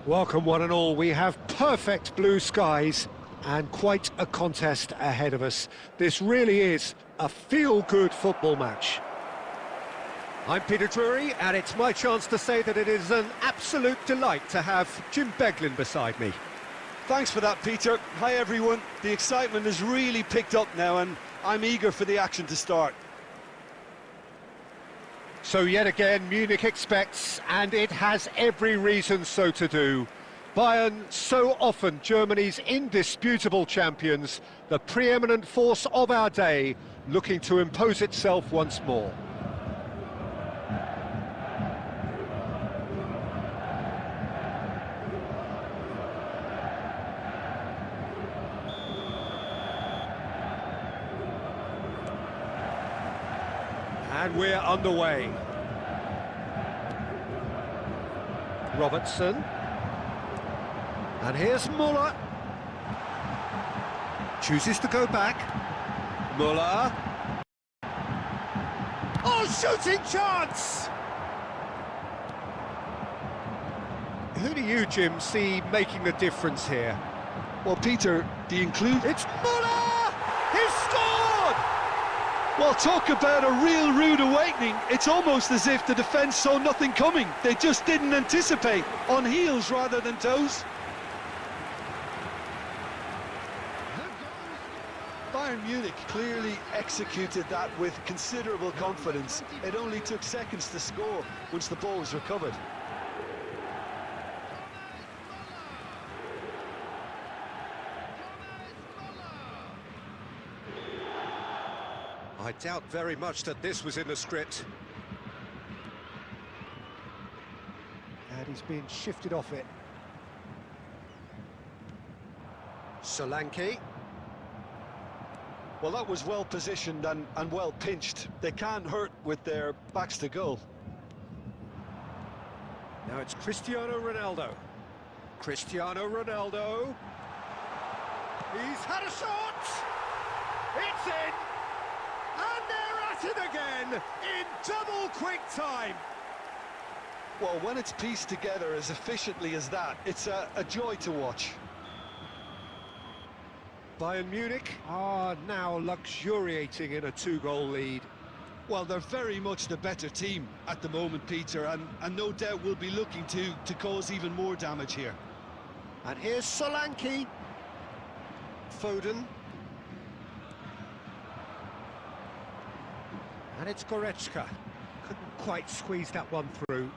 Welcome one and all. We have perfect blue skies and quite a contest ahead of us. This really is a feel-good football match. I'm Peter Drury, and it's my chance to say that it is an absolute delight to have Jim Beglin beside me. Thanks for that, Peter. Hi, everyone. The excitement has really picked up now, and I'm eager for the action to start. So yet again, Munich expects, and it has every reason so to do. Bayern, so often Germany's indisputable champions, the preeminent force of our day, looking to impose itself once more. And we're underway. Robertson. And here's Müller. Chooses to go back. Müller. Oh, shooting chance! Who do you, Jim, see making the difference here? Well, Peter, do you include... It's Müller! He's scored! Well, talk about a real rude awakening. It's almost as if the defence saw nothing coming. They just didn't anticipate, on heels rather than toes. Bayern Munich clearly executed that with considerable confidence. It only took seconds to score once the ball was recovered. I doubt very much that this was in the script. And he's being shifted off it. Solanke. Well, that was well positioned and well pinched. They can't hurt with their backs to goal. Now it's Cristiano Ronaldo. Cristiano Ronaldo. He's had a shot! It's in! And they're at it again, in double quick time. Well, when it's pieced together as efficiently as that, it's a joy to watch. Bayern Munich are now luxuriating in a two-goal lead. Well, they're very much the better team at the moment, Peter, and no doubt will be looking to cause even more damage here. And here's Solanke. Foden. And it's Goretzka. Couldn't quite squeeze that one through.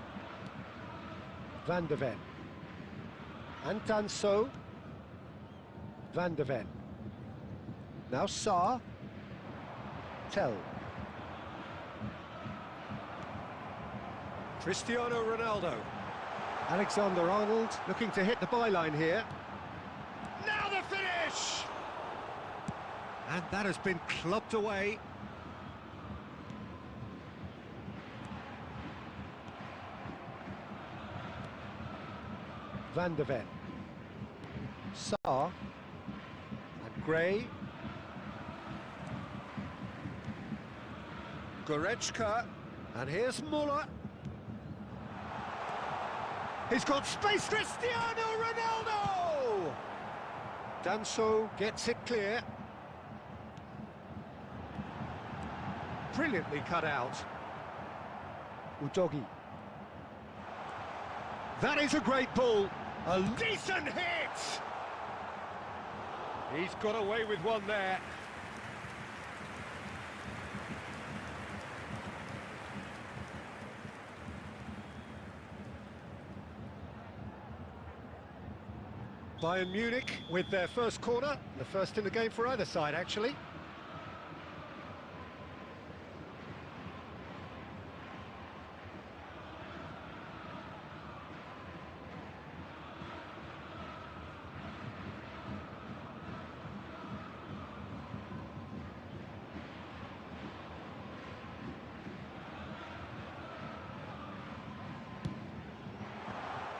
Van de Ven. And Danso. Van de Ven. Now Saar. Tell. Cristiano Ronaldo. Alexander-Arnold looking to hit the byline here. Now the finish! And that has been clubbed away. Van de Ven. Saar. And Gray. Goretzka. And here's Müller. He's got space. Cristiano Ronaldo! Danso gets it clear. Brilliantly cut out. Udogi. That is a great ball. A decent hit! He's got away with one there. Bayern Munich with their first corner, the first in the game for either side, actually.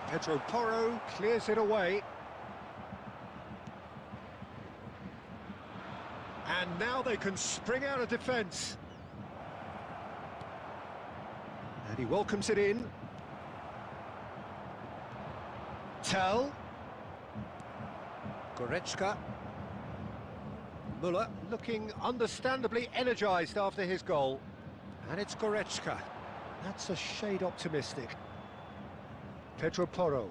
Pedro Porro clears it away. And now they can spring out of defence. And he welcomes it in. Tell. Goretzka. Müller looking understandably energised after his goal. And it's Goretzka. That's a shade optimistic. Pedro Porro.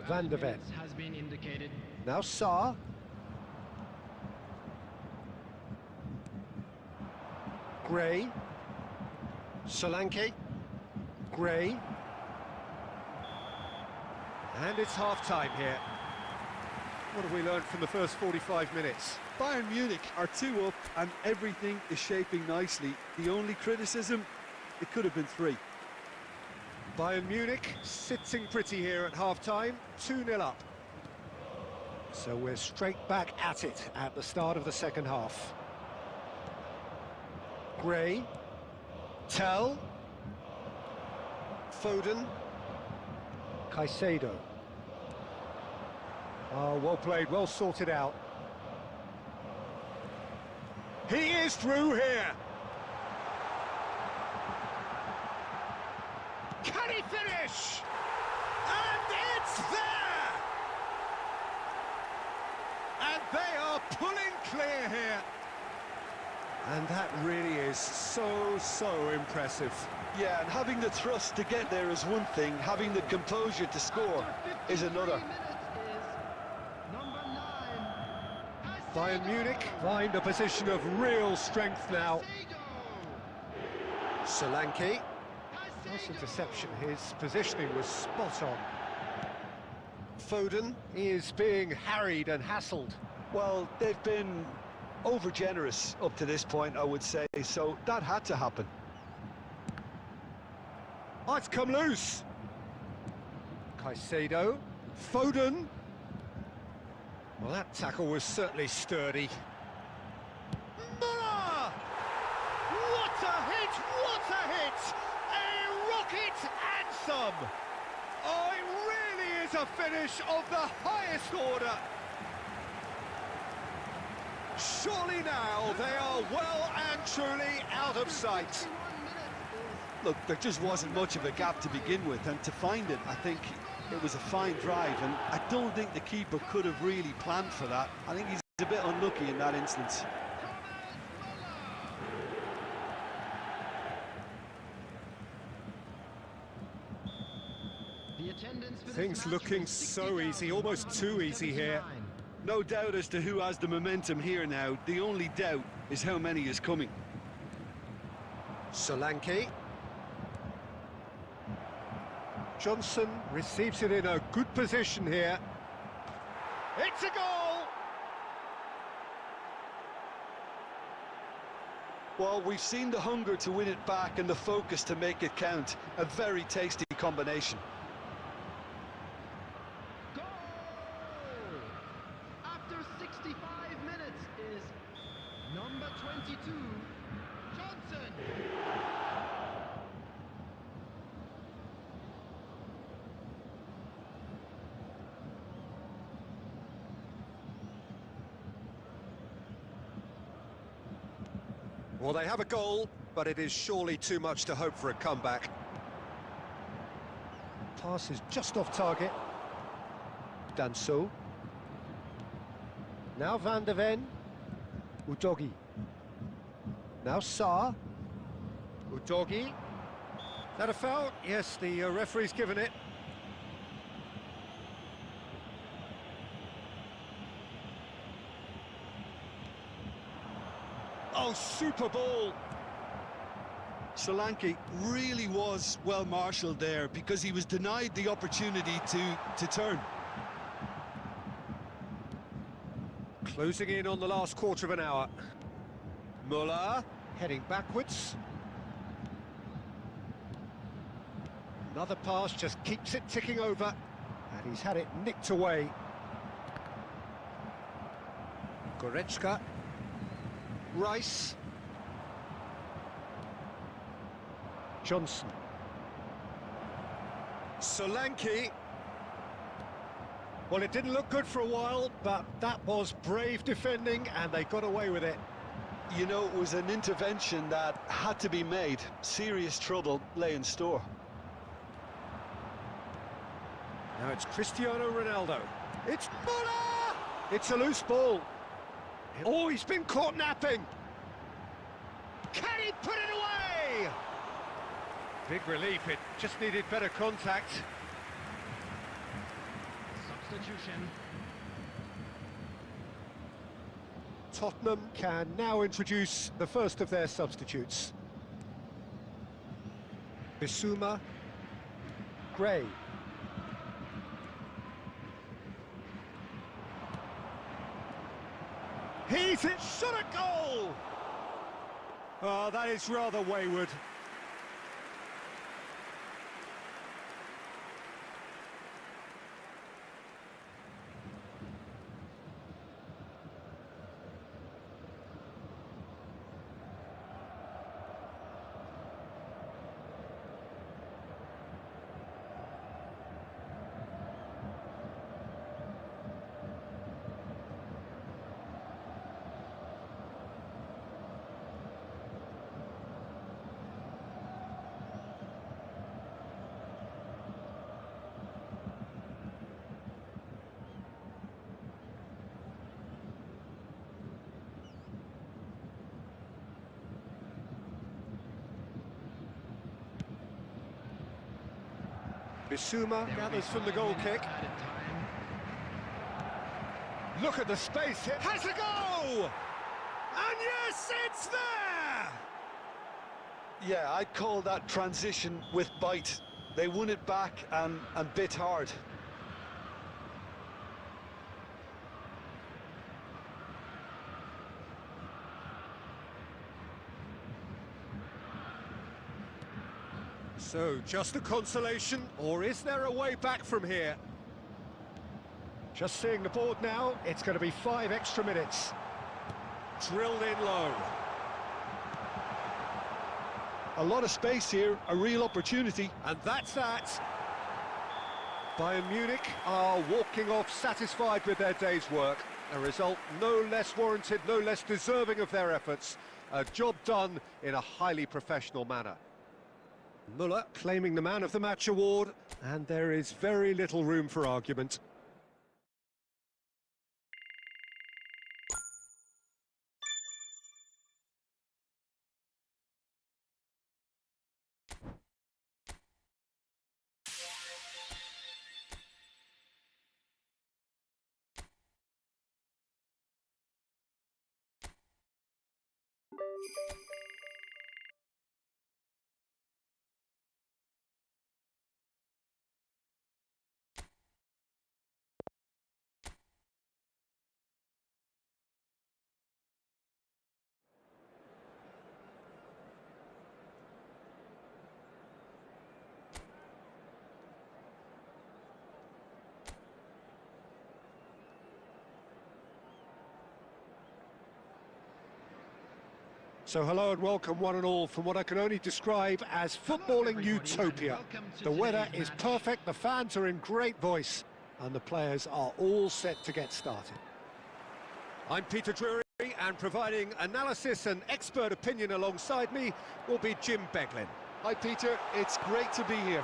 Van de Ven has been indicated. Now Sarr. Gray. Solanke. Gray. And it's half-time here. What have we learned from the first 45 minutes? Bayern Munich are 2 up and everything is shaping nicely. The only criticism, it could have been 3. Bayern Munich sitting pretty here at half-time, 2-0 up. So we're straight back at it at the start of the second half. Gray. Tell. Foden. Caicedo. Oh, well played, well sorted out. He is through here. Can he finish? And it's there! And they are pulling clear here. And that really is so impressive. Yeah, and having the thrust to get there is one thing, having the composure to score is another. Bayern Munich find a position of real strength now. Solanke. Nice interception, his positioning was spot on. Foden is being harried and hassled. Well, they've been over-generous up to this point, I would say, so that had to happen. Oh, it's come loose. Caicedo. Foden. Well, that tackle was certainly sturdy. Müller! What a hit! What a hit! A rocket and some! Oh, it really is a finish of the highest order. Surely now they are well and truly out of sight. Look, there just wasn't much of a gap to begin with, and to find it, I think it was a fine drive, and I don't think the keeper could have really planned for that. I think he's a bit unlucky in that instance. Things looking so easy, almost too easy here. No doubt as to who has the momentum here now. The only doubt is how many is coming. Solanke. Johnson receives it in a good position here. It's a goal! Well, we've seen the hunger to win it back and the focus to make it count. A very tasty combination. Goal! After 65 minutes is number 22, Johnson. Well, they have a goal, but it is surely too much to hope for a comeback. Pass is just off target. Danso. Now Van de Ven. Udogi. Now Sarr. Udogi. That a foul? Yes, the referee's given it. Oh, super ball! Solanke really was well marshalled there because he was denied the opportunity to turn. Closing in on the last quarter of an hour. Müller heading backwards. Another pass just keeps it ticking over, and he's had it nicked away. Goretzka. Rice. Johnson. Solanke. Well, it didn't look good for a while, but that was brave defending, and they got away with it. You know, it was an intervention that had to be made. Serious trouble lay in store. Now it's Cristiano Ronaldo. It's Muller! It's a loose ball. Oh, he's been caught napping. Can he put it away? Big relief, it just needed better contact. Substitution. Tottenham can now introduce the first of their substitutes. Bissouma, Gray. He's it, shot a goal! Oh, that is rather wayward. Bissouma gathers from the goal kick. Look at the space, it has a go! And yes, it's there! Yeah, I'd call that transition with bite. They won it back and bit hard. So, just a consolation, or is there a way back from here? Just seeing the board now, it's going to be 5 extra minutes. Drilled in low. A lot of space here, a real opportunity. And that's that. Bayern Munich are walking off satisfied with their day's work. A result no less warranted, no less deserving of their efforts. A job done in a highly professional manner. Muller claiming the Man of the Match award, and there is very little room for argument. So hello and welcome one and all from what I can only describe as footballing utopia. The weather is perfect, the fans are in great voice, and the players are all set to get started. I'm Peter Drury, and providing analysis and expert opinion alongside me will be Jim Beglin. Hi Peter, it's great to be here.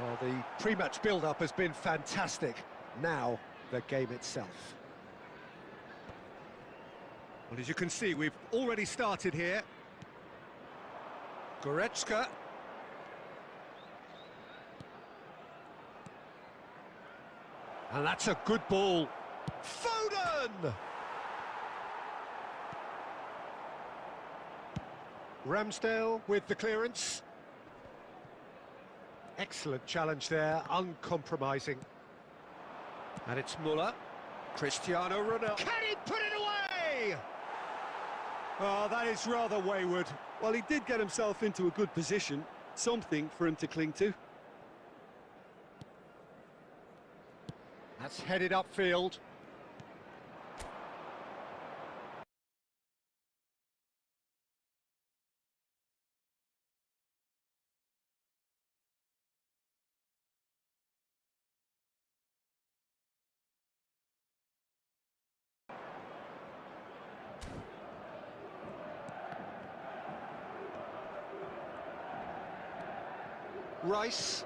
Well, the pre-match build-up has been fantastic. Now, the game itself. Well, as you can see, we've already started here. Goretzka. And that's a good ball. Foden! Ramsdale with the clearance. Excellent challenge there, uncompromising. And it's Muller. Cristiano Ronaldo. Can he put it away? Oh, that is rather wayward. Well, he did get himself into a good position, something for him to cling to. That's headed upfield. Rice.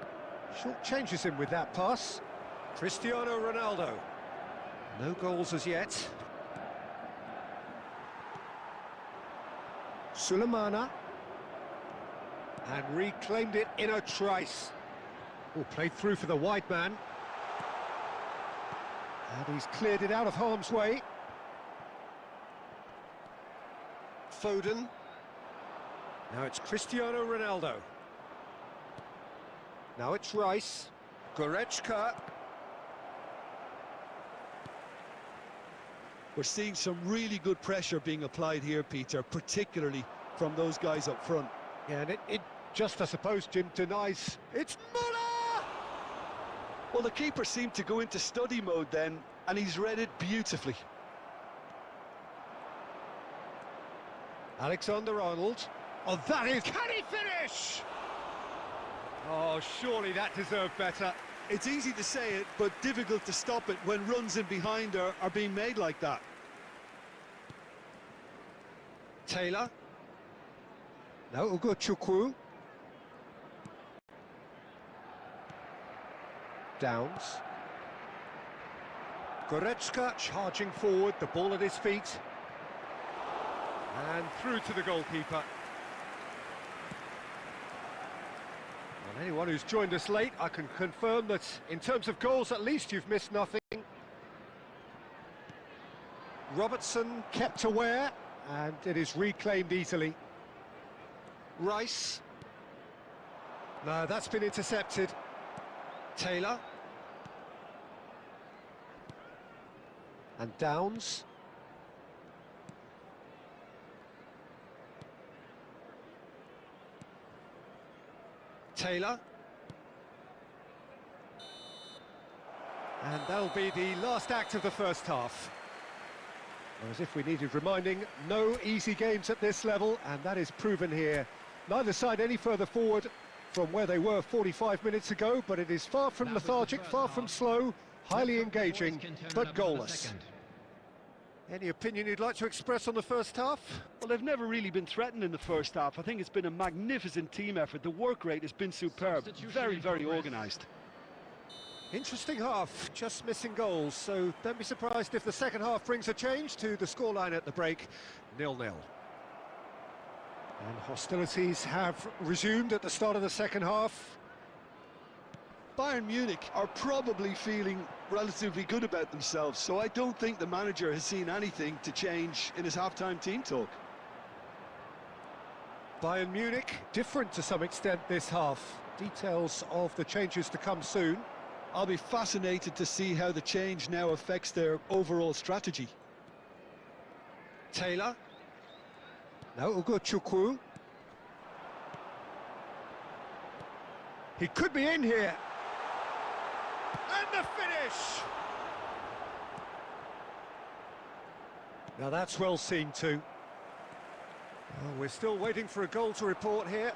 Short changes him with that pass. Cristiano Ronaldo. No goals as yet. Sulemana. And reclaimed it in a trice. Oh, played through for the wide man. And he's cleared it out of harm's way. Foden. Now it's Cristiano Ronaldo. Now it's Rice. Goretzka. We're seeing some really good pressure being applied here, Peter, particularly from those guys up front. Yeah, and it just, I suppose, Jim, denies... It's Muller! Well, the keeper seemed to go into study mode then, and he's read it beautifully. Alexander-Arnold. Oh, that is... Can he finish? Oh, surely that deserved better. It's easy to say it, but difficult to stop it when runs in behind are being made like that. Taylor. Now Ugo Chukwu. Downs. Goretzka charging forward, the ball at his feet. And through to the goalkeeper. And anyone who's joined us late, I can confirm that in terms of goals, at least you've missed nothing. Robertson kept aware, and it is reclaimed easily. Rice. No, that's been intercepted. Taylor. And Downs. Taylor. And that'll be the last act of the first half. Well, as if we needed reminding, no easy games at this level, and that is proven here. Neither side any further forward from where they were 45 minutes ago, but it is far from lethargic, far from slow, highly engaging, but goalless. Any opinion you'd like to express on the first half? Well, they've never really been threatened in the first half. I think it's been a magnificent team effort. The work rate has been superb. Very, very organised. Interesting half, just missing goals, so don't be surprised if the second half brings a change to the scoreline at the break, 0-0. And hostilities have resumed at the start of the second half. Bayern Munich are probably feeling relatively good about themselves, so I don't think the manager has seen anything to change in his half-time team talk. Bayern Munich, different to some extent this half. Details of the changes to come soon. I'll be fascinated to see how the change now affects their overall strategy. Taylor. Now Ugo Chukwu. He could be in here. And the finish! Now that's well seen too. Oh, we're still waiting for a goal to report here.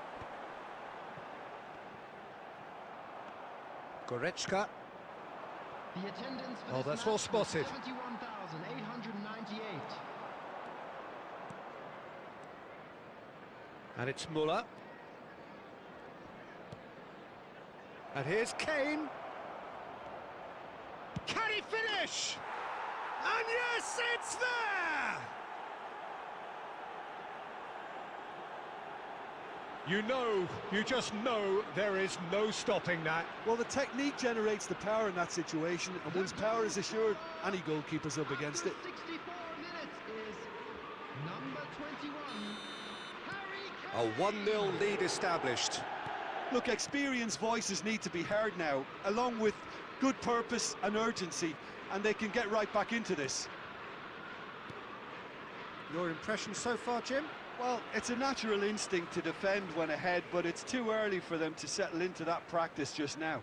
Goretzka. The attendance for Oh, this that's well match was spotted. 71,898. And it's Muller. And here's Kane. Can he finish? And yes, it's there! You just know there is no stopping that. Well, the technique generates the power in that situation, and once power is assured, any goalkeeper's up against it. 64 minutes is number 21, Harry Kane. A 1-0 lead established. Look, experienced voices need to be heard now, along with good purpose and urgency, and they can get right back into this. Your impression so far, Jim? Well, it's a natural instinct to defend when ahead, but it's too early for them to settle into that practice just now.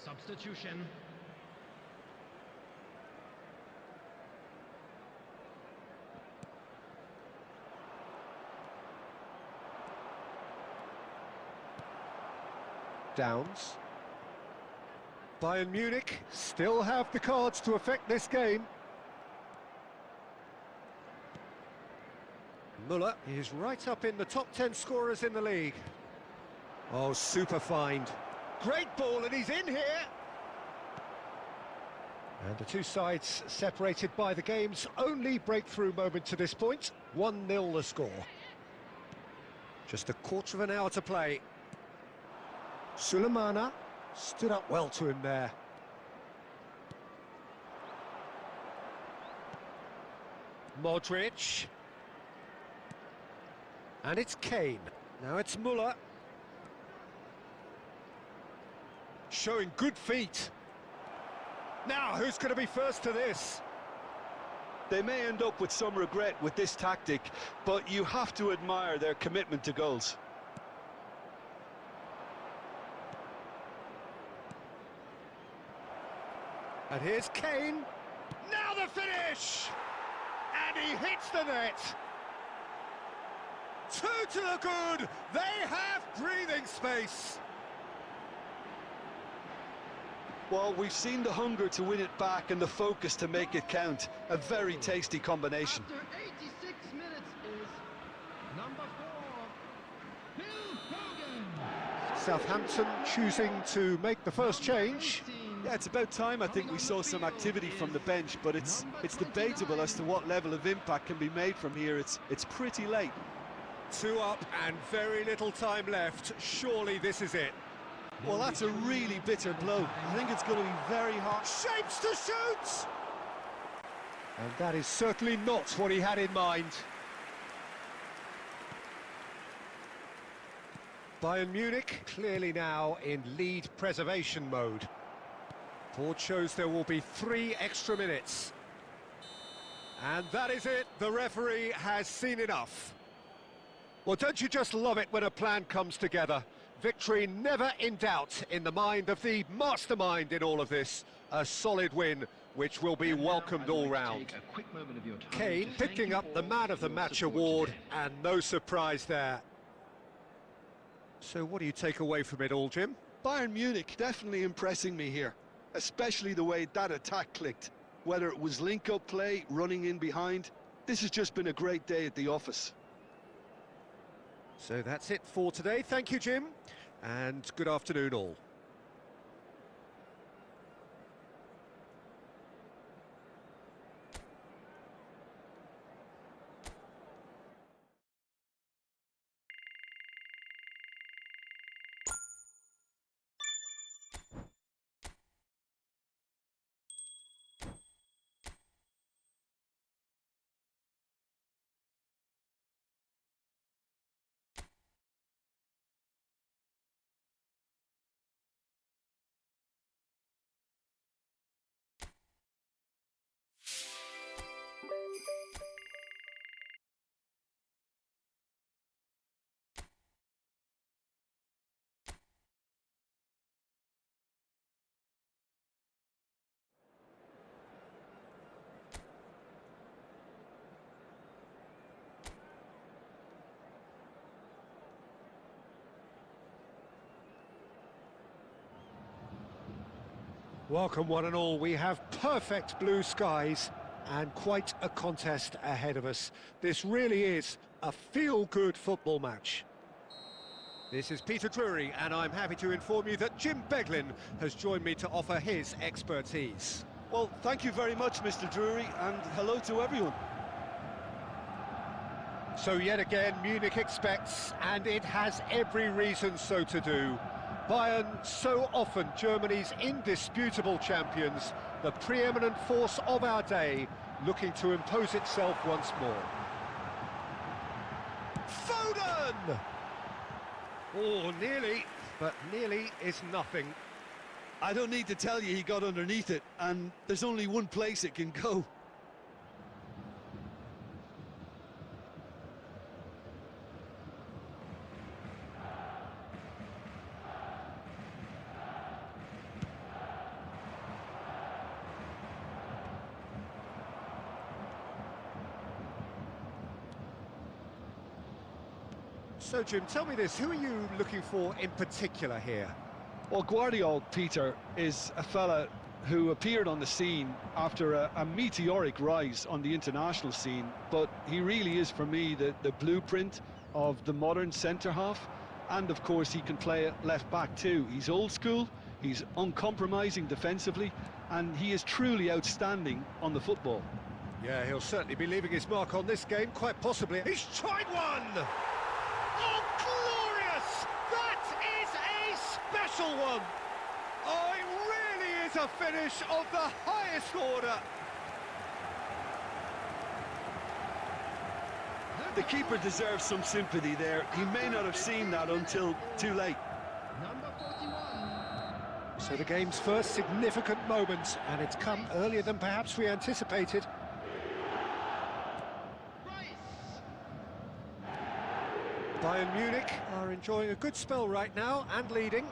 Substitution. Downs. Bayern Munich still have the cards to affect this game. Müller is right up in the top 10 scorers in the league. Oh, super find. Great ball, and he's in here. And the two sides separated by the game's only breakthrough moment to this point. 1-0 the score. Just a quarter of an hour to play. Sulemana stood up well to him there. Modric. And it's Kane. Now it's Müller. Showing good feet. Now, who's going to be first to this? They may end up with some regret with this tactic, but you have to admire their commitment to goals. And here's Kane. Now the finish! And he hits the net. 2 to the good. They have breathing space. Well, we've seen the hunger to win it back and the focus to make it count. A very tasty combination. After 86 minutes is number 4, Phil Foden. Southampton choosing to make the first change. Yeah, it's about time I think we saw some activity from the bench, but it's debatable as to what level of impact can be made from here. It's pretty late. 2 up and very little time left. Surely this is it. Well, that's a really bitter blow. I think it's going to be very hard. Shapes to shoot! And that is certainly not what he had in mind. Bayern Munich clearly now in lead preservation mode. Board shows there will be 3 extra minutes. And that is it. The referee has seen enough. Well, don't you just love it when a plan comes together? Victory never in doubt in the mind of the mastermind in all of this. A solid win, which will be welcomed all round. Kane picking up the Man of the Match award, and no surprise there. So what do you take away from it all, Jim? Bayern Munich definitely impressing me here, especially the way that attack clicked. Whether it was link-up play, running in behind, this has just been a great day at the office. So that's it for today. Thank you, Jim, and good afternoon all. Welcome one and all. We have perfect blue skies and quite a contest ahead of us. This really is a feel-good football match. This is Peter Drury, and I'm happy to inform you that Jim Beglin has joined me to offer his expertise. Well, thank you very much, Mr. Drury, and hello to everyone. So yet again, Munich expects, and it has every reason so to do. Bayern, so often Germany's indisputable champions, the preeminent force of our day, looking to impose itself once more. Foden! Oh, nearly, but nearly is nothing. I don't need to tell you he got underneath it, and there's only one place it can go. So, Jim, tell me this, who are you looking for in particular here? Well, Guardiola, Peter, is a fella who appeared on the scene after a meteoric rise on the international scene, but he really is, for me, the blueprint of the modern centre-half, and of course he can play at left-back too. He's old school, he's uncompromising defensively, and he is truly outstanding on the football. Yeah, he'll certainly be leaving his mark on this game, quite possibly. He's tried one! Oh, glorious! That is a special one! Oh, it really is a finish of the highest order! The keeper deserves some sympathy there. He may not have seen that until too late. Number 41. So the game's first significant moment, and it's come earlier than perhaps we anticipated. Bayern Munich are enjoying a good spell right now and leading.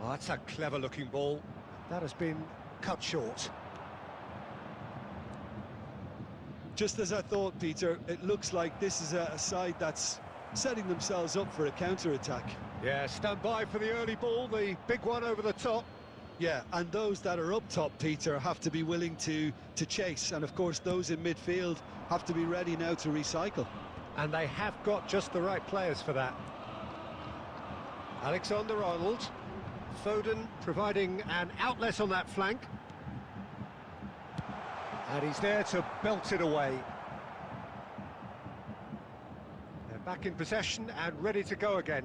Oh, that's a clever-looking ball. That has been cut short. Just as I thought, Peter, it looks like this is a side that's setting themselves up for a counter-attack. Yeah, stand by for the early ball, the big one over the top. Yeah, and those that are up top, Peter, have to be willing to chase, and of course those in midfield have to be ready now to recycle. And they have got just the right players for that. Alexander-Arnold, Foden providing an outlet on that flank. And he's there to belt it away. They're back in possession and ready to go again.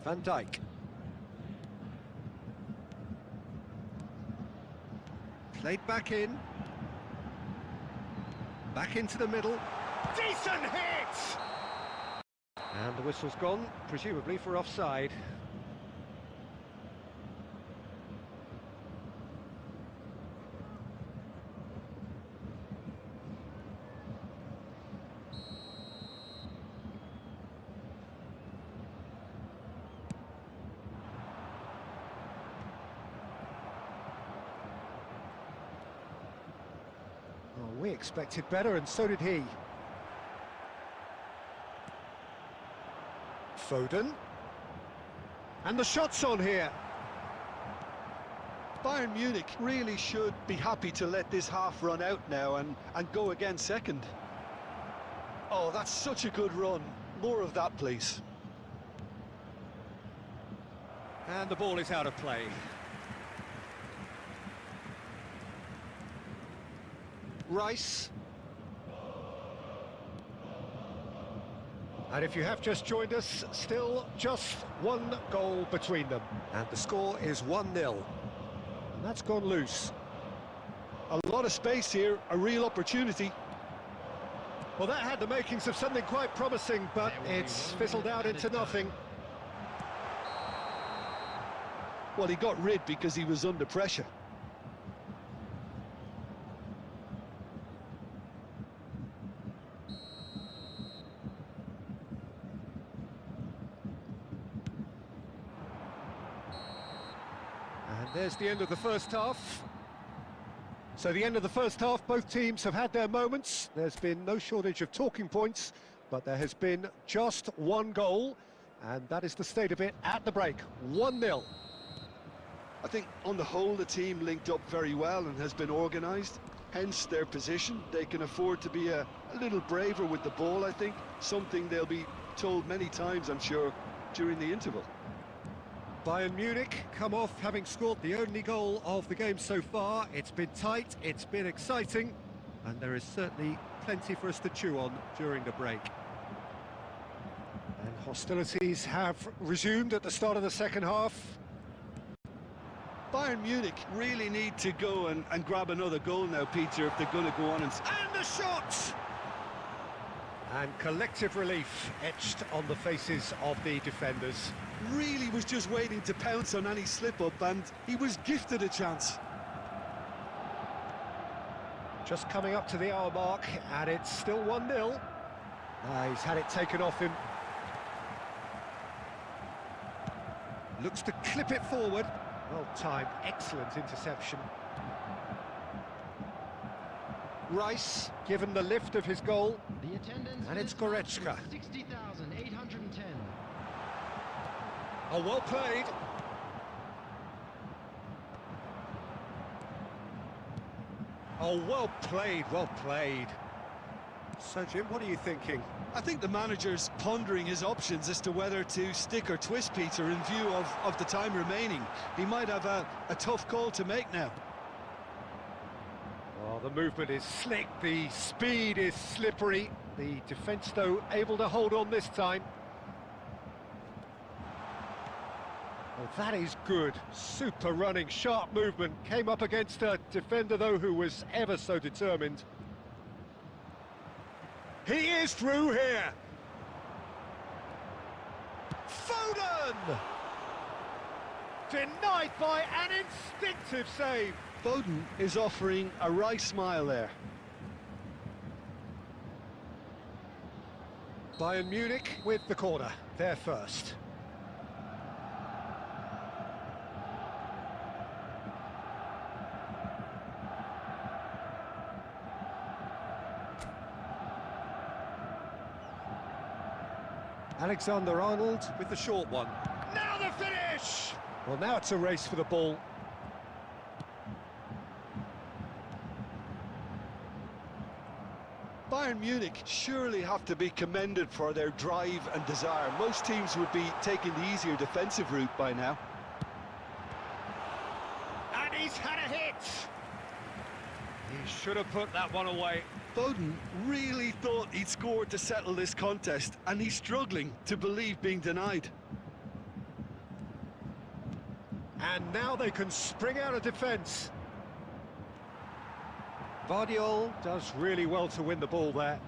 Van Dijk. Played back in. Back into the middle. Decent hit! And the whistle's gone, presumably for offside. Oh, we expected better, and so did he. Foden. And the shot's on here. Bayern Munich really should be happy to let this half run out now and go again second. Oh, that's such a good run. More of that, please. And the ball is out of play. Rice. And if you have just joined us, still just one goal between them. And the score is 1-0. And that's gone loose. A lot of space here, a real opportunity. Well, that had the makings of something quite promising, but it's fizzled out into nothing. Well, he got rid because he was under pressure. And there's the end of the first half. So the end of the first half, both teams have had their moments. There's been no shortage of talking points, but there has been just one goal, and that is the state of it at the break. 1-0. I think on the whole the team linked up very well and has been organised, hence their position. They can afford to be a little braver with the ball, I think, something they'll be told many times, I'm sure, during the interval. Bayern Munich come off having scored the only goal of the game so far. It's been tight, it's been exciting, and there is certainly plenty for us to chew on during the break. And hostilities have resumed at the start of the second half. Bayern Munich really need to go and grab another goal now, Peter, if they're going to go on and the shot! And collective relief etched on the faces of the defenders. really was just waiting to pounce on any slip-up, and he was gifted a chance. Just coming up to the hour mark, and it's still 1-0. He's had it taken off him. Looks to clip it forward. Well timed, excellent interception. Rice, given the lift of his goal. The attendance And for it's this match Goretzka. was 60,810. Oh, well played. Oh, well played, well played. So, Jim, what are you thinking? I think the manager's pondering his options as to whether to stick or twist Peter in view of the time remaining. He might have a tough call to make now. Oh, the movement is slick, the speed is slippery. The defence, though, able to hold on this time. Oh, that is good. Super running, sharp movement. Came up against a defender, though, who was ever so determined. He is through here. Foden! Denied by an instinctive save. Foden is offering a wry smile there. Bayern Munich with the corner. They're first. Alexander-Arnold with the short one. Now the finish! Well, now it's a race for the ball. Bayern Munich surely have to be commended for their drive and desire. Most teams would be taking the easier defensive route by now. And he's had a hit! He should have put that one away. Foden really thought he'd scored to settle this contest, and he's struggling to believe being denied. And now they can spring out of defence. Vardiol does really well to win the ball there.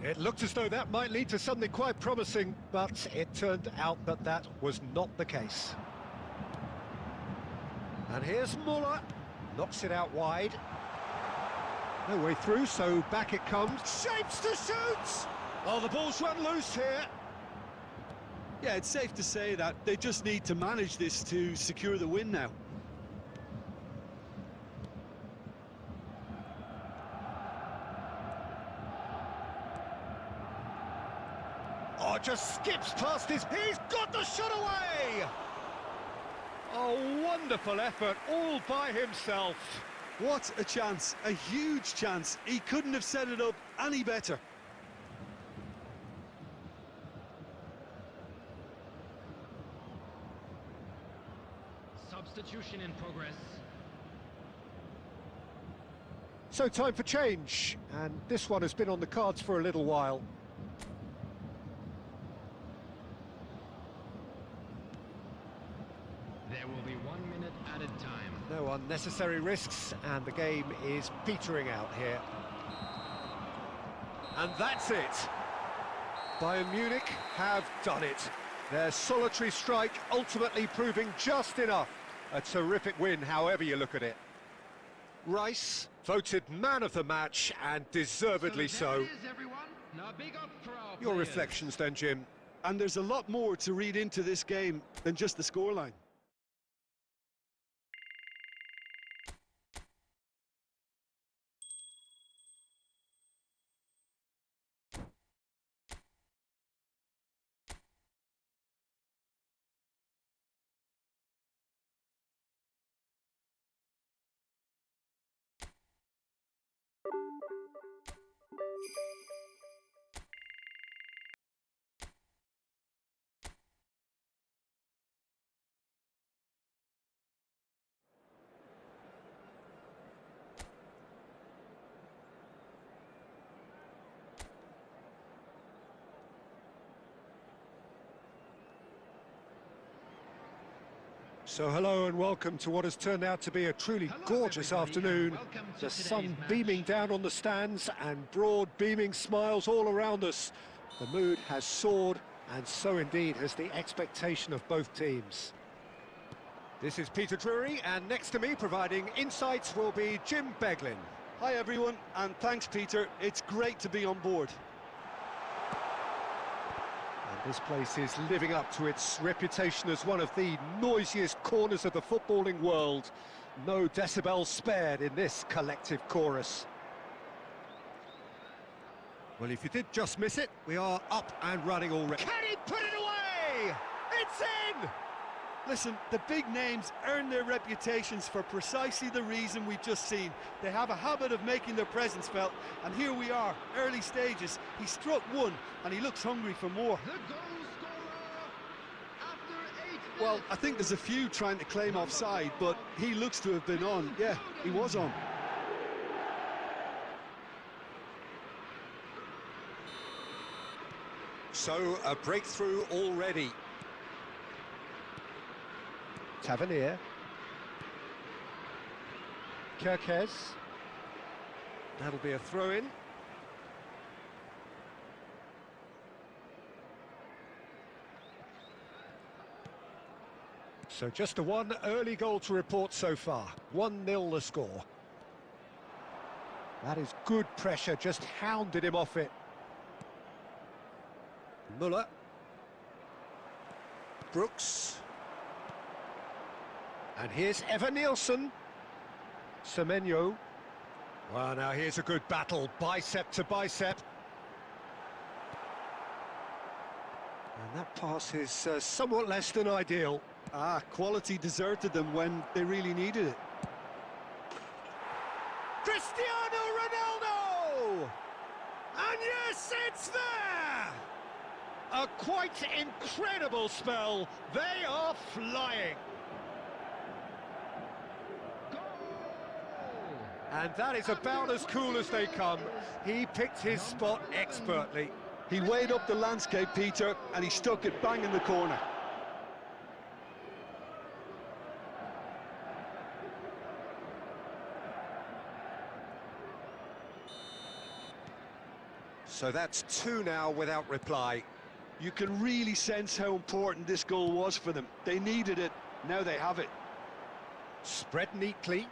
It looked as though that might lead to something quite promising, but it turned out that that was not the case. And here's Muller, knocks it out wide. No way through, so back it comes. Shapes to shoot! Oh, the ball's run loose here. Yeah, it's safe to say that they just need to manage this to secure the win now. Oh, just skips past his... He's got the shot away! Oh, wonderful effort, all by himself. What a chance, a huge chance. He couldn't have set it up any better. Substitution in progress. So time for change, and this one has been on the cards for a little while. There will be 1 minute added time. No unnecessary risks, and the game is petering out here. And that's it. Bayern Munich have done it. Their solitary strike ultimately proving just enough. A terrific win, however you look at it. Rice, voted man of the match, and deservedly so. There it is, everyone. Now big up for our Your players. reflections then, Jim? And there's a lot more to read into this game than just the scoreline. So hello and welcome to what has turned out to be a truly Hello, gorgeous everybody, afternoon. and welcome to The today's sun match. beaming down on the stands and broad beaming smiles all around us. The mood has soared, and so indeed has the expectation of both teams. This is Peter Drury, and next to me providing insights will be Jim Beglin. Hi everyone, and thanks Peter, it's great to be on board. And this place is living up to its reputation as one of the noisiest corners of the footballing world. No decibels spared in this collective chorus. Well, if you did just miss it, we are up and running already. Can he put it away? It's in! Listen, the big names earn their reputations for precisely the reason we've just seen. They have a habit of making their presence felt, and here we are, early stages. He struck one, and he looks hungry for more. The goal scorer after 8 minutes. Well, I think there's a few trying to claim offside, but he looks to have been on. Yeah, he was on. So, a breakthrough already. Tavernier. Kirkes. That'll be a throw-in. So just a one early goal to report so far. 1-0 the score. That is good pressure, just hounded him off it. Muller. Brooks. And here's Evan Nielsen. Semenyo. Well, now here's a good battle, bicep to bicep. And that pass is somewhat less than ideal. Quality deserted them when they really needed it. Cristiano Ronaldo! And yes, it's there! A quite incredible spell. They are flying. And that is about as cool as they come. He picked his spot expertly. He weighed up the landscape, Peter, and he stuck it bang in the corner. So that's two now without reply. You can really sense how important this goal was for them. They needed it, now they have it. Spread neatly.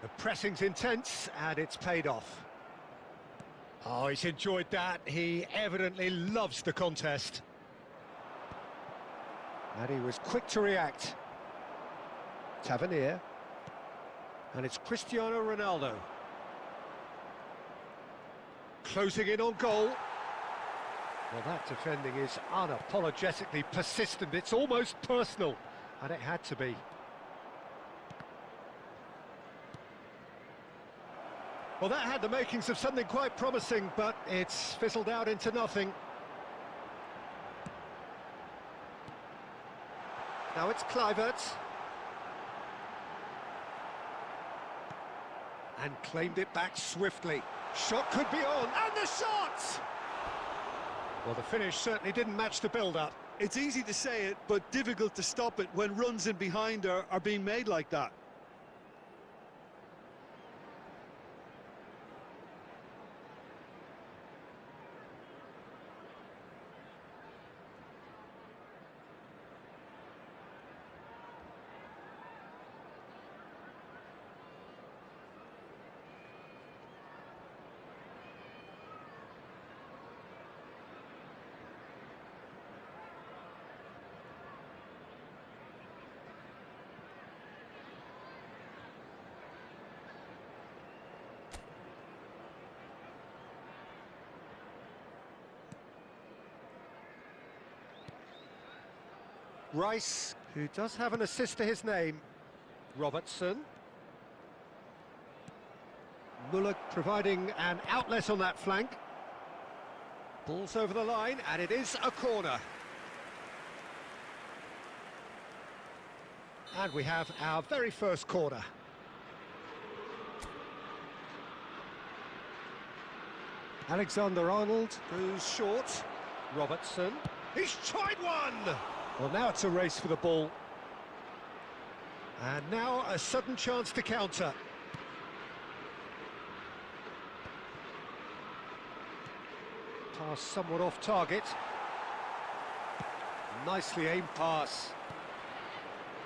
The pressing's intense, and it's paid off. Oh, he's enjoyed that. He evidently loves the contest. And he was quick to react. Tavernier. And it's Cristiano Ronaldo. Closing in on goal. Well, that defending is unapologetically persistent. It's almost personal, and it had to be. Well, that had the makings of something quite promising, but it's fizzled out into nothing. Now it's Kluivert. And claimed it back swiftly. Shot could be on, and the shot! Well, the finish certainly didn't match the build-up. It's easy to say it, but difficult to stop it when runs in behind are being made like that. Rice, who does have an assist to his name. Robertson. Muller providing an outlet on that flank. Ball's over the line, and it is a corner. And we have our very first corner. Alexander-Arnold goes short. Robertson. He's tried one! Well, now it's a race for the ball. And now a sudden chance to counter. Pass somewhat off target. Nicely aimed pass.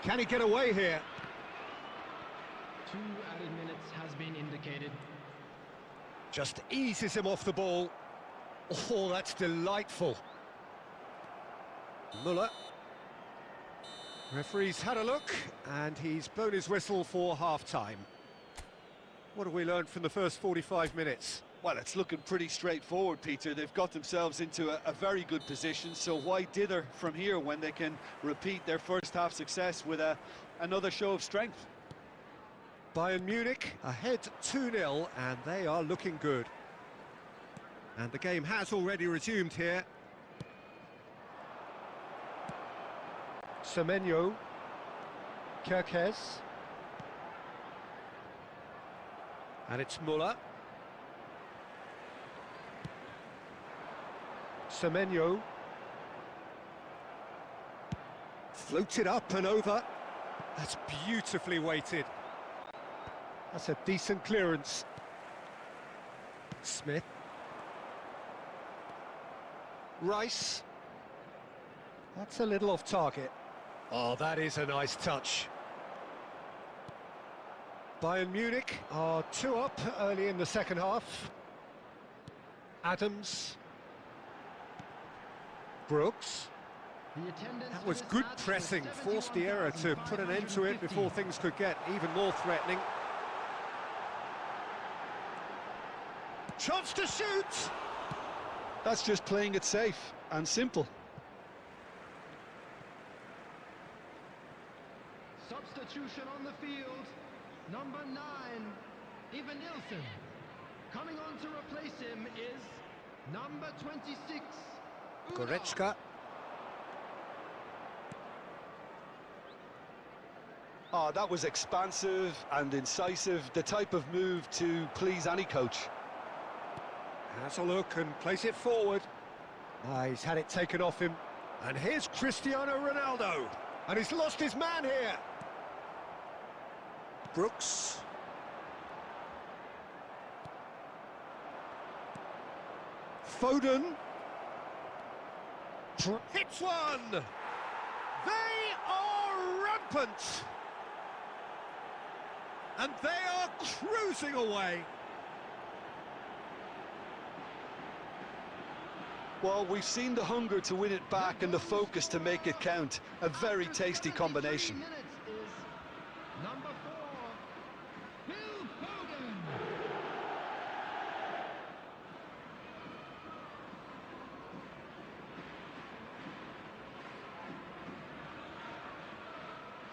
Can he get away here? 2 added minutes has been indicated. Just eases him off the ball. Oh, that's delightful. Muller. Referee's had a look, and he's blown his whistle for half-time. What have we learned from the first 45 minutes? Well, it's looking pretty straightforward, Peter. They've got themselves into a very good position, so why dither from here when they can repeat their first half success with another show of strength? Bayern Munich ahead 2-0, and they are looking good. And the game has already resumed here. Semenyo, Kerkez, and it's Muller. Semenyo, floated up and over. That's beautifully weighted. That's a decent clearance. Smith. Rice. That's a little off target. Oh, that is a nice touch. Bayern Munich are 2 up early in the second half. Adams. Brooks. That was good pressing, forced the error to put an end to it before things could get even more threatening. Chance to shoot! That's just playing it safe and simple. Substitution on the field. Number 9, Ivan Nilsson. Coming on to replace him is number 26, Goretzka. Oh, that was expansive and incisive, the type of move to please any coach. Has a look and plays it forward. He's had it taken off him. And here's Cristiano Ronaldo. And he's lost his man here. Brooks. Foden. Hits one! They are rampant! And they are cruising away. Well, we've seen the hunger to win it back and the focus to make it count. A very tasty combination. Number 4, Phil Foden.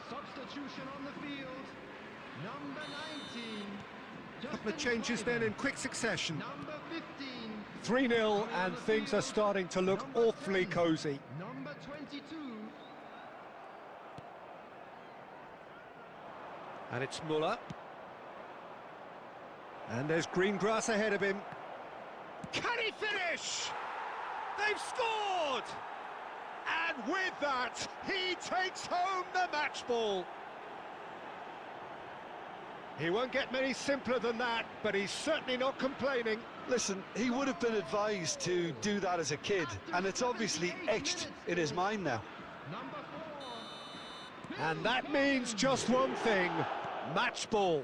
Substitution on the field. Number 19. Couple of changes then in quick succession. Number 15. 3-0 and things are starting to look awfully cosy. Number 22. And it's Muller. And there's green grass ahead of him. Can he finish? They've scored! And with that, he takes home the match ball. He won't get many simpler than that, but he's certainly not complaining. Listen, he would have been advised to do that as a kid, and it's obviously etched in his mind now. Number 4. And that means just one thing, match ball.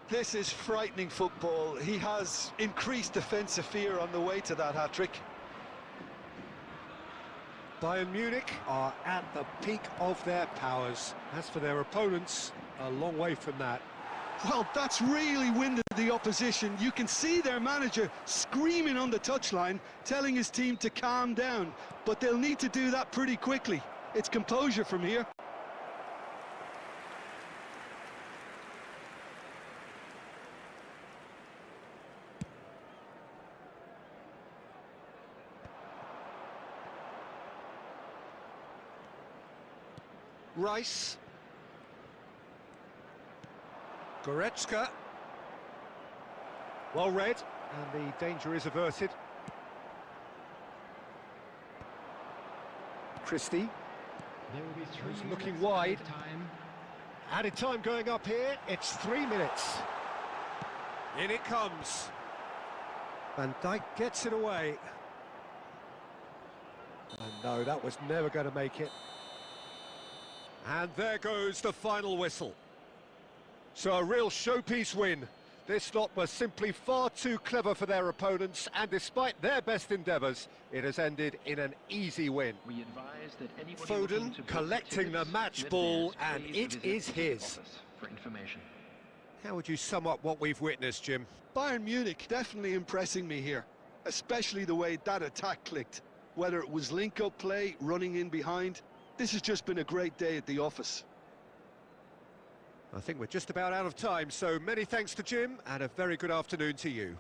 This is frightening football. He has increased defensive fear on the way to that hat-trick. Bayern Munich are at the peak of their powers. As for their opponents, a long way from that. Well, that's really winded the opposition. You can see their manager screaming on the touchline, telling his team to calm down, but they'll need to do that pretty quickly. It's composure from here. Rice. Goretzka. Well read, and the danger is averted. Christie. There will be 3 He's looking minutes wide. added time. Added time going up here, it's 3 minutes. In it comes. Van Dijk gets it away. And no, that was never going to make it. And there goes the final whistle. So a real showpiece win. This lot was simply far too clever for their opponents, and despite their best endeavours, it has ended in an easy win. We advise that anybody looking Foden to book collecting the tickets match in ball, advance, and please it visit is the ticket his. office for information. How would you sum up what we've witnessed, Jim? Bayern Munich definitely impressing me here, especially the way that attack clicked. Whether it was link-up play, running in behind, this has just been a great day at the office. I think we're just about out of time, so many thanks to Jim, and a very good afternoon to you.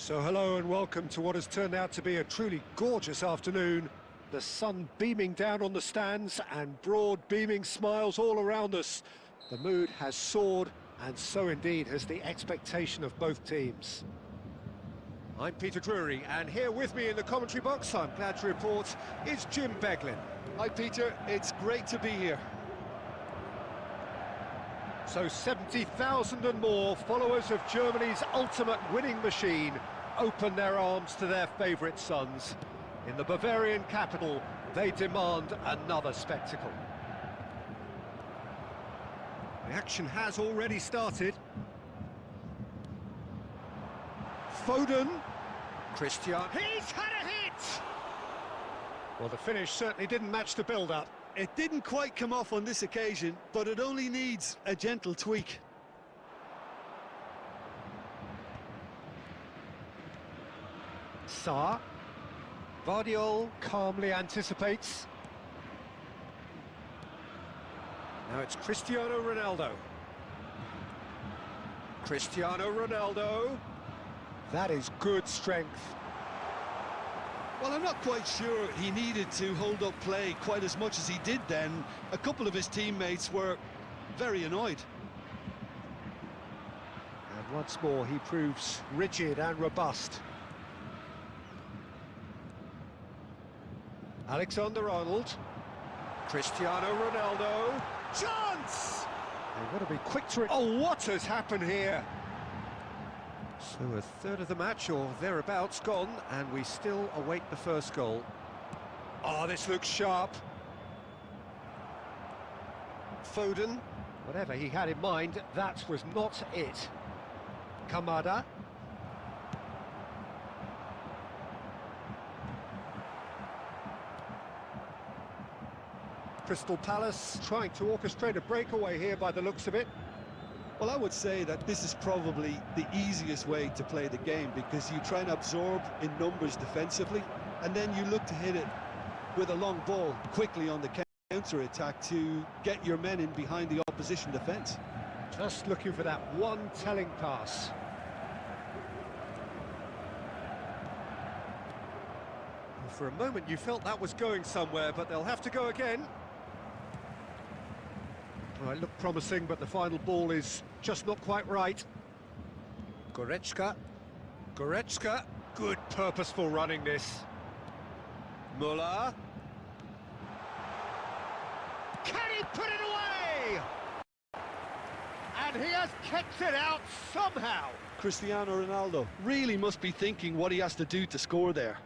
So hello and welcome to what has turned out to be a truly gorgeous afternoon. The sun beaming down on the stands and broad beaming smiles all around us. The mood has soared, and so indeed has the expectation of both teams. I'm Peter Drury, and here with me in the commentary box, I'm glad to report, is Jim Beglin. Hi Peter, it's great to be here. So 70,000 and more followers of Germany's ultimate winning machine open their arms to their favourite sons. In the Bavarian capital, they demand another spectacle. The action has already started. Foden. Christian. He's had a hit! Well, the finish certainly didn't match the build-up. It didn't quite come off on this occasion, but it only needs a gentle tweak. Sarr. Vardiol calmly anticipates. Now it's Cristiano Ronaldo. Cristiano Ronaldo. That is good strength. Well, I'm not quite sure he needed to hold up play quite as much as he did then. A couple of his teammates were very annoyed. And once more he proves rigid and robust. Alexander-Arnold. Cristiano Ronaldo. Chance! They've got to be quick to... Oh, what has happened here? So a third of the match or thereabouts gone, and we still await the first goal. Oh, this looks sharp. Foden. Whatever he had in mind, that was not it. Kamada. Crystal Palace trying to orchestrate a breakaway here by the looks of it. Well, I would say that this is probably the easiest way to play the game, because you try and absorb in numbers defensively, and then you look to hit it with a long ball quickly on the counter-attack to get your men in behind the opposition defence. Just looking for that one telling pass. For a moment you felt that was going somewhere, but they'll have to go again. Well, it looked promising, but the final ball is just not quite right. Goretzka. Goretzka. Good purposeful running this. Müller. Can he put it away? And he has kicked it out somehow. Cristiano Ronaldo really must be thinking what he has to do to score there.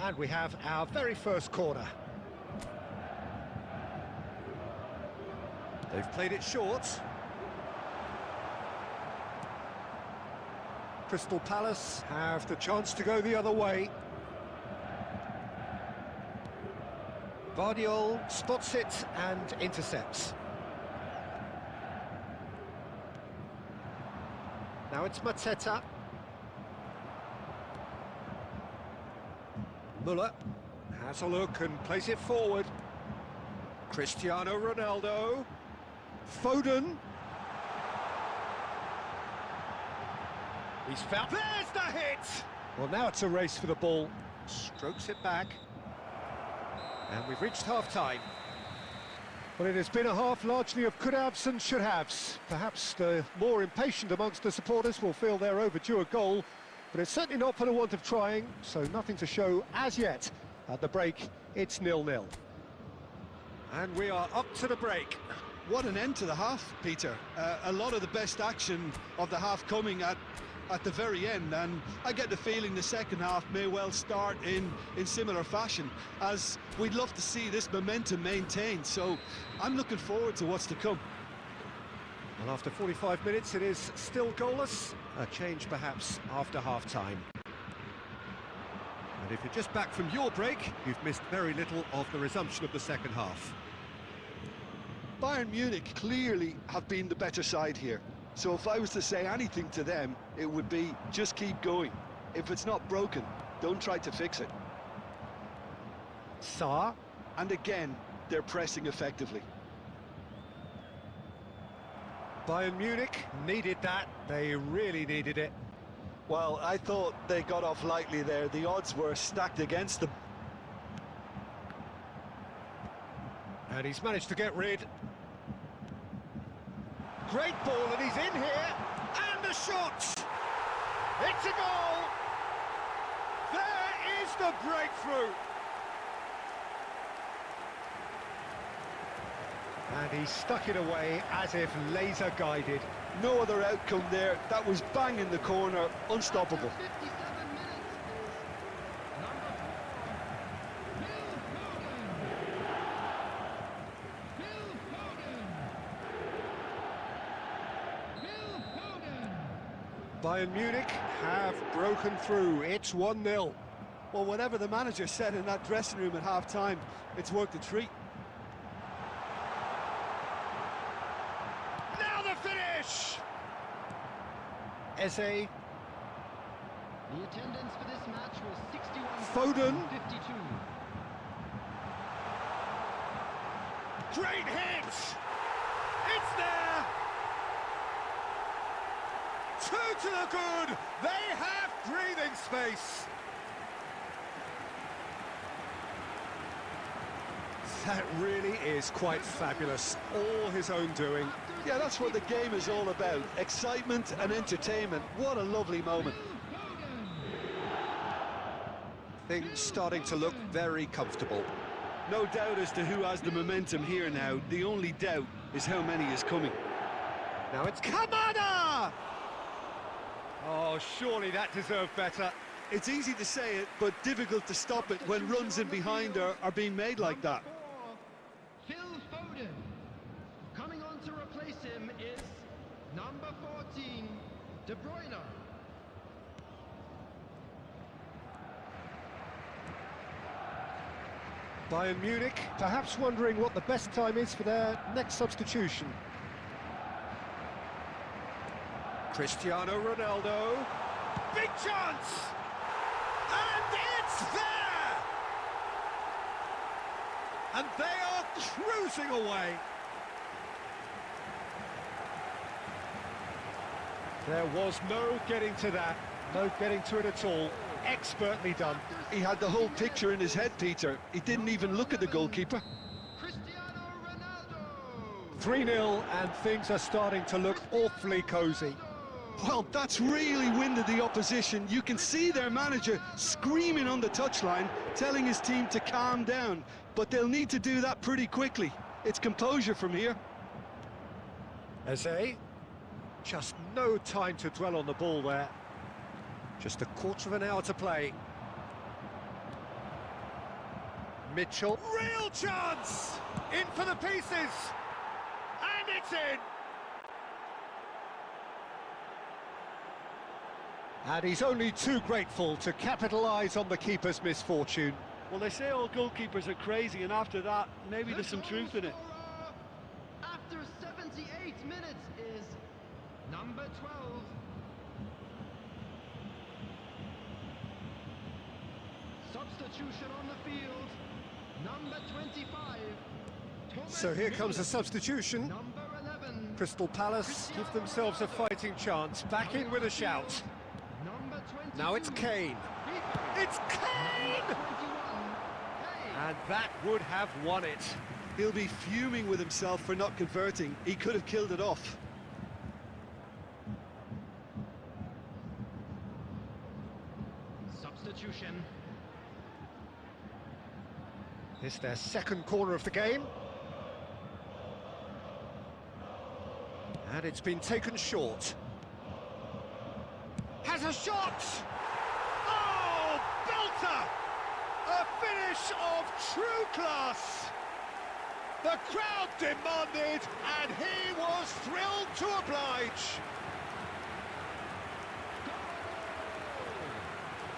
And we have our very first corner. They've played it short. Crystal Palace have the chance to go the other way. Vardiol spots it and intercepts. Now it's Mateta. Müller has a look and plays it forward. Cristiano Ronaldo. Foden. He's found. There's the hit! Well, now it's a race for the ball. Strokes it back. And we've reached half-time. Well, it has been a half largely of could-haves and should-haves. Perhaps the more impatient amongst the supporters will feel they're overdue a goal, but it's certainly not for the want of trying, so nothing to show as yet. At the break, it's 0-0. And we are up to the break. What an end to the half, Peter. A lot of the best action of the half coming at the very end, and I get the feeling the second half may well start in similar fashion, as we'd love to see this momentum maintained, so I'm looking forward to what's to come. Well, after 45 minutes, it is still goalless. A change, perhaps, after half-time. And if you're just back from your break, you've missed very little of the resumption of the second half. Bayern Munich clearly have been the better side here. So if I was to say anything to them, it would be just keep going. If it's not broken, don't try to fix it. Saar. And again, they're pressing effectively. Bayern Munich needed that. They really needed it. Well, I thought they got off lightly there. The odds were stacked against them. And he's managed to get rid. Great ball, and he's in here. And the shot! It's a goal! There is the breakthrough! And he stuck it away as if laser guided. No other outcome there. That was bang in the corner, unstoppable. 57 minutes is number 4. Bayern Munich have broken through. It's 1-0. Well, whatever the manager said in that dressing room at half-time, it's worked a treat. Now the finish! Eze. The attendance for this match was 61. Foden. 52. Great hit! It's there! Two to the good! They have breathing space! That really is quite fabulous. All his own doing. Yeah, that's what the game is all about. Excitement and entertainment. What a lovely moment. Things starting to look very comfortable. No doubt as to who has the momentum here now. The only doubt is how many is coming. Now it's Kamada! Oh, surely that deserved better. It's easy to say it, but difficult to stop it when runs in behind are being made like that. Phil Foden. Coming on to replace him is number 14, De Bruyne. Bayern Munich, perhaps wondering what the best time is for their next substitution. Cristiano Ronaldo. Big chance! And it's there! And they are cruising away. There was no getting to that, no getting to it at all. Expertly done. He had the whole picture in his head, Peter. He didn't even look at the goalkeeper. Cristiano Ronaldo. 3-0 and things are starting to look awfully cosy. Well, that's really winded the opposition. You can see their manager screaming on the touchline, telling his team to calm down. But they'll need to do that pretty quickly. It's composure from here. Eze, just no time to dwell on the ball there. Just a quarter of an hour to play. Mitchell, real chance! In for the pieces! And it's in! And he's only too grateful to capitalise on the keeper's misfortune. Well, they say all goalkeepers are crazy, and after that, maybe there's some truth in it. After 78 minutes is number 12. Substitution on the field, number 25. Thomas So here comes Müller. a substitution. Number 11. Crystal Palace give themselves a fighting chance. Back in with a shout. Number 22. Now it's Kane. It's Kane! Number 21. Kane. And that would have won it. He'll be fuming with himself for not converting. He could have killed it off. Substitution. It's their second corner of the game. And it's been taken short. Has a shot! Oh, belter! A finish of true class! The crowd demanded, and he was thrilled to oblige.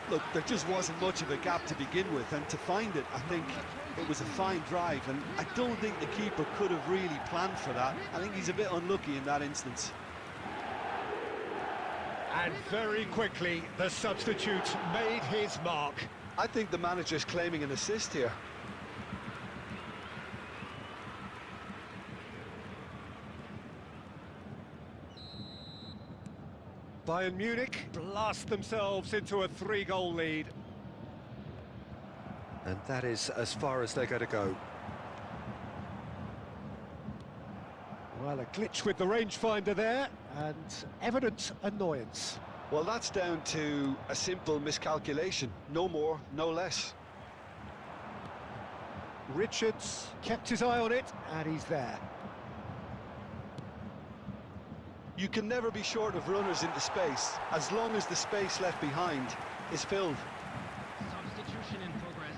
Look, there just wasn't much of a gap to begin with, and to find it, I think it was a fine drive, and I don't think the keeper could have really planned for that. I think he's a bit unlucky in that instance. And very quickly, the substitute made his mark. I think the manager's claiming an assist here. Bayern Munich blast themselves into a 3-goal lead. And that is as far as they're going to go. Well, a glitch with the rangefinder there, and evident annoyance. Well, that's down to a simple miscalculation. No more, no less. Richards kept his eye on it, and he's there. You can never be short of runners into space, as long as the space left behind is filled. Substitution in progress.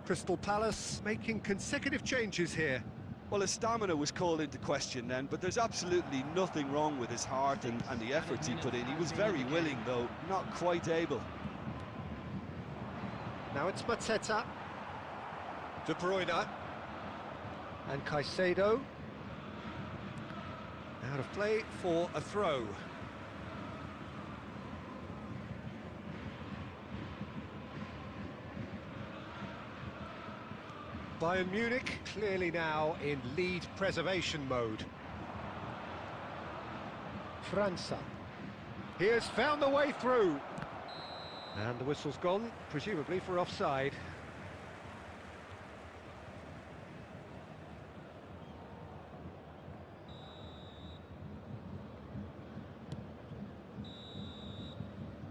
Crystal Palace making consecutive changes here. Well, his stamina was called into question then, but there's absolutely nothing wrong with his heart and the efforts he put in. He was very willing, though not quite able. Now it's Mateta, De Bruyne, and Caicedo. Out of play for a throw. Bayern Munich clearly now in lead preservation mode. França. He has found the way through. And the whistle's gone, presumably for offside.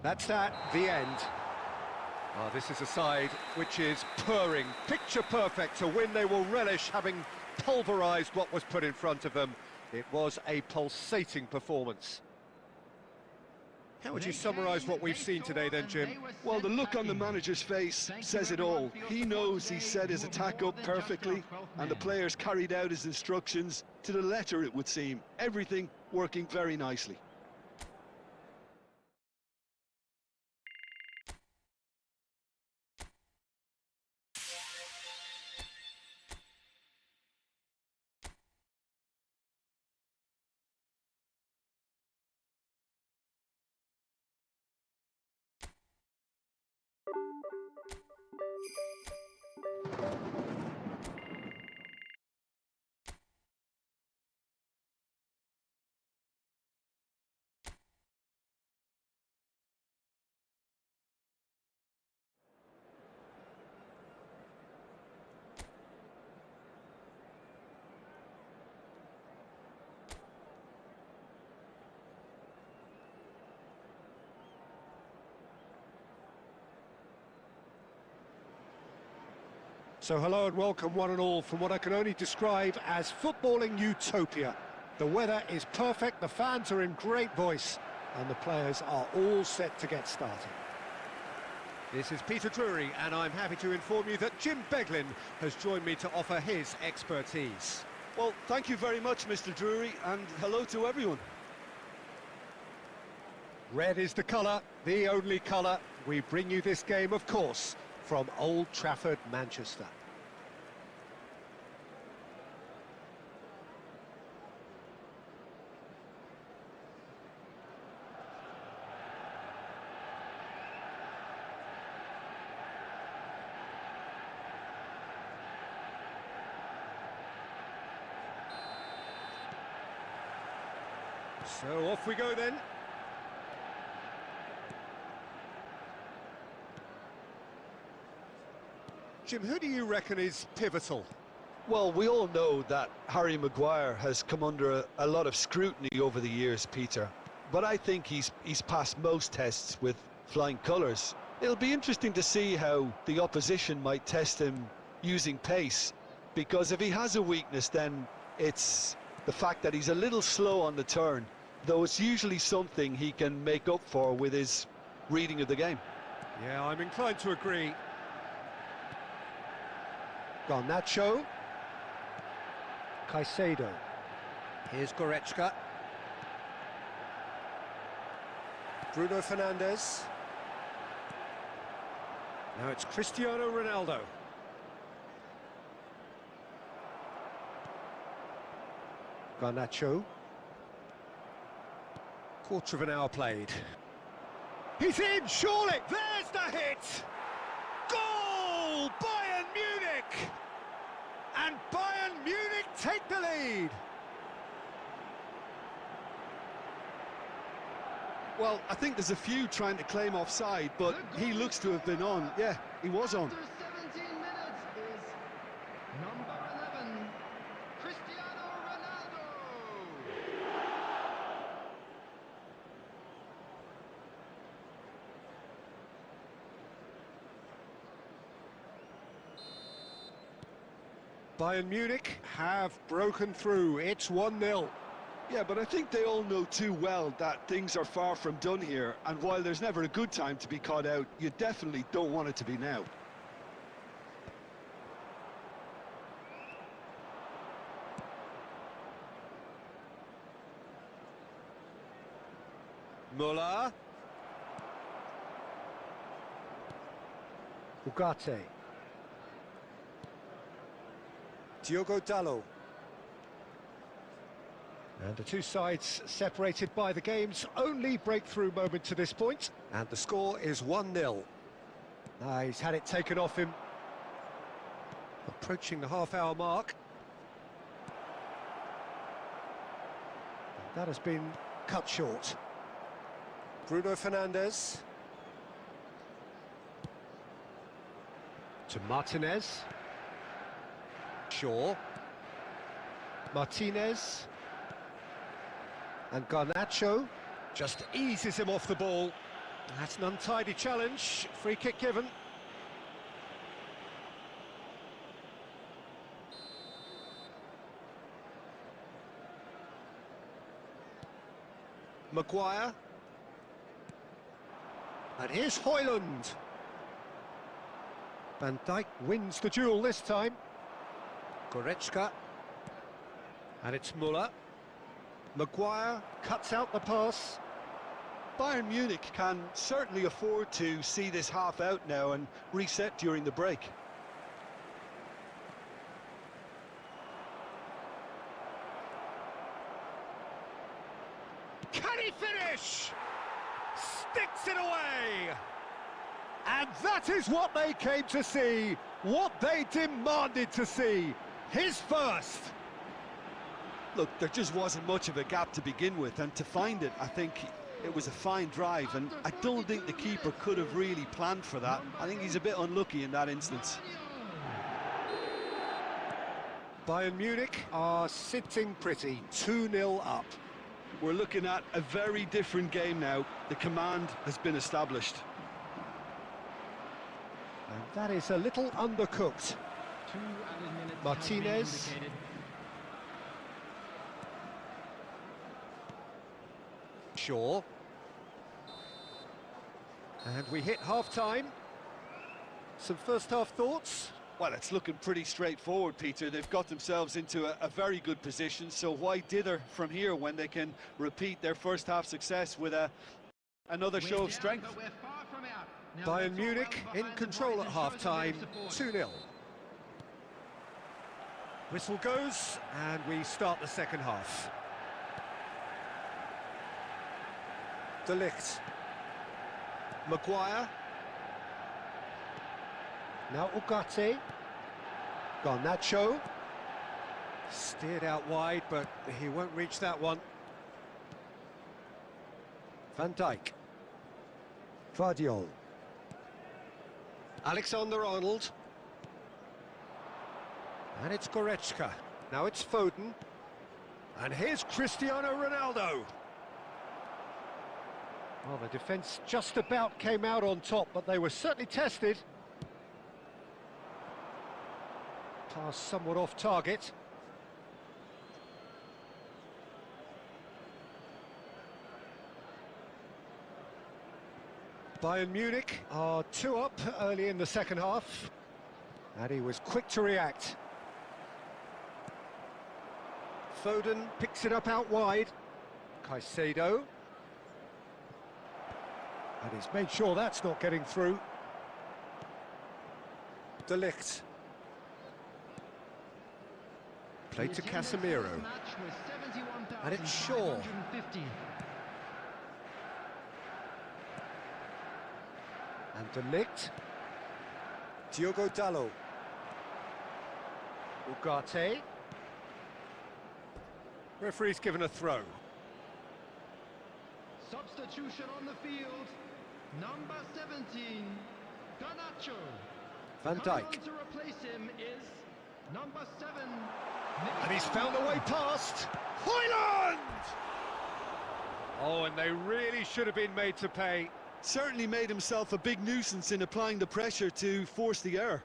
That's that, the end. Oh, this is a side which is purring, picture perfect, to win they will relish, having pulverised what was put in front of them. It was a pulsating performance. How would you summarise what we've seen today then, Jim? Well, the look on the manager's face says it all. He knows he set his attack up perfectly, and the players carried out his instructions to the letter, it would seem. Everything working very nicely. So hello and welcome one and all from what I can only describe as footballing utopia. The weather is perfect, the fans are in great voice, and the players are all set to get started. This is Peter Drury, and I'm happy to inform you that Jim Beglin has joined me to offer his expertise. Well, thank you very much, Mr. Drury, and hello to everyone. Red is the colour, the only colour. We bring you this game, of course, from Old Trafford, Manchester. So off we go then. Jim, who do you reckon is pivotal? Well, we all know that Harry Maguire has come under a lot of scrutiny over the years, Peter. But I think he's passed most tests with flying colours. It'll be interesting to see how the opposition might test him using pace. Because if he has a weakness, then it's the fact that he's a little slow on the turn. Though it's usually something he can make up for with his reading of the game. Yeah, I'm inclined to agree. Garnacho. Caicedo. Here's Goretzka. Bruno Fernandes. Now it's Cristiano Ronaldo. Garnacho. Quarter of an hour played. He's in, surely! There's the hit! Goal! Bayern Munich! And Bayern Munich take the lead! Well, I think there's a few trying to claim offside, but he looks to have been on. Yeah, he was on. After 17 minutes is number 11, Cristiano Ronaldo. Bayern Munich have broken through. It's 1-0. Yeah, but I think they all know too well that things are far from done here, and while there's never a good time to be caught out, you definitely don't want it to be now. Muller. Ugarte. Diogo Dalot. And the two sides separated by the game's only breakthrough moment to this point. And the score is 1-0. He's had it taken off him. Approaching the half-hour mark. That has been cut short. Bruno Fernandes. To Martinez. Shaw. Martinez. And Garnacho just eases him off the ball. That's an untidy challenge. Free kick given. Maguire. And here's Højlund. Van Dijk wins the duel this time. Goretzka. And it's Müller. Maguire cuts out the pass. Bayern Munich can certainly afford to see this half out now and reset during the break. Can he finish? Sticks it away! And that is what they came to see, what they demanded to see. His first. Look, there just wasn't much of a gap to begin with, and to find it, I think it was a fine drive, and I don't think the keeper could have really planned for that. I think he's a bit unlucky in that instance. Bayern Munich are sitting pretty, 2-0 up. We're looking at a very different game now. The command has been established. And that is a little undercooked. Martinez. Shaw. And we hit half-time. Some first-half thoughts? Well, it's looking pretty straightforward, Peter. They've got themselves into a very good position, so why dither from here when they can repeat their first-half success with another show of strength? Bayern Munich in control at half-time, 2-0. Whistle goes, and we start the second half. De Ligt. Maguire. Now Ugarte. Garnacho. Steered out wide, but he won't reach that one. Van Dijk. Vardiol. Alexander-Arnold. And it's Goretzka. Now it's Foden. And here's Cristiano Ronaldo. Well, the defence just about came out on top, but they were certainly tested. Pass somewhat off target. Bayern Munich are 2 up early in the second half, and he was quick to react. Foden picks it up out wide. Caicedo. And he's made sure that's not getting through. De Ligt. Played to Casemiro. And it's Shaw. And De Ligt. Diogo Dalot. Ugarte. Referee's given a throw. Substitution on the field. Number 17, Garnacho. Van Dijk. Coming on to replace him is number 7. And he's found a way past. Højlund! Oh, and they really should have been made to pay. Certainly made himself a big nuisance in applying the pressure to force the error.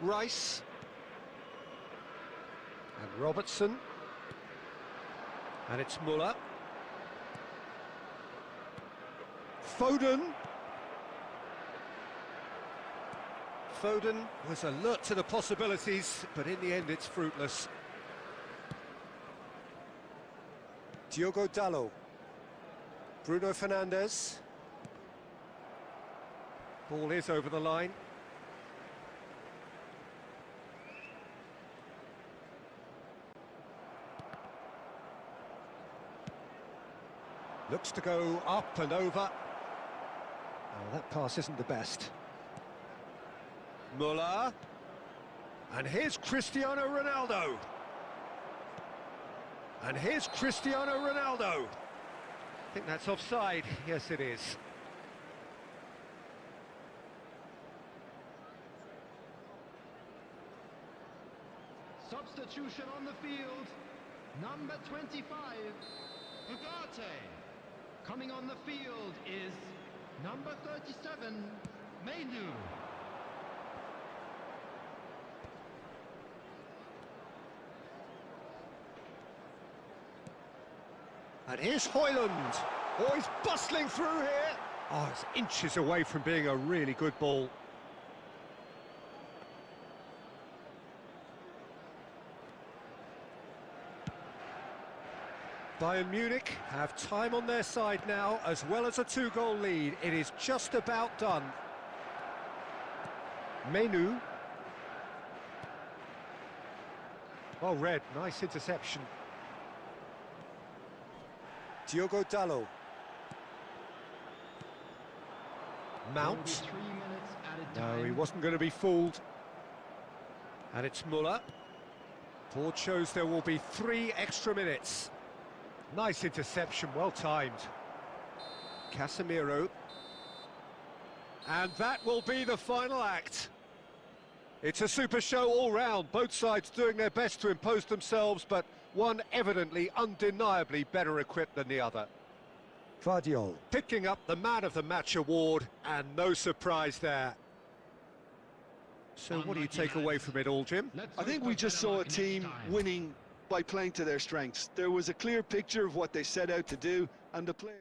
Rice. And Robertson. And it's Müller. Foden. Foden was alert to the possibilities, but in the end it's fruitless. Diogo Dalot. Bruno Fernandes. Ball is over the line. Looks to go up and over. Oh, that pass isn't the best. Müller. And here's Cristiano Ronaldo. And here's Cristiano Ronaldo. I think that's offside. Yes, it is. Substitution on the field. Number 25, Ugarte. Coming on the field is number 37, Mainu. And here's Højlund. Oh, he's bustling through here. Oh, it's inches away from being a really good ball. Bayern Munich have time on their side now, as well as a 2-goal lead. It is just about done. Menu. Oh, Red, nice interception. Diogo Dalot. Mount. 3 minutes at a time. No, he wasn't going to be fooled. And it's Muller. Board shows there will be 3 extra minutes. Nice interception, well timed. Casemiro. And that will be the final act. It's a super show all round, both sides doing their best to impose themselves, but one evidently, undeniably better equipped than the other. Guardiola picking up the Man of the Match award, and no surprise there. So what do you take away from it all, Jim? I think we just saw a team winning by playing to their strengths. There was a clear picture of what they set out to do, and the players...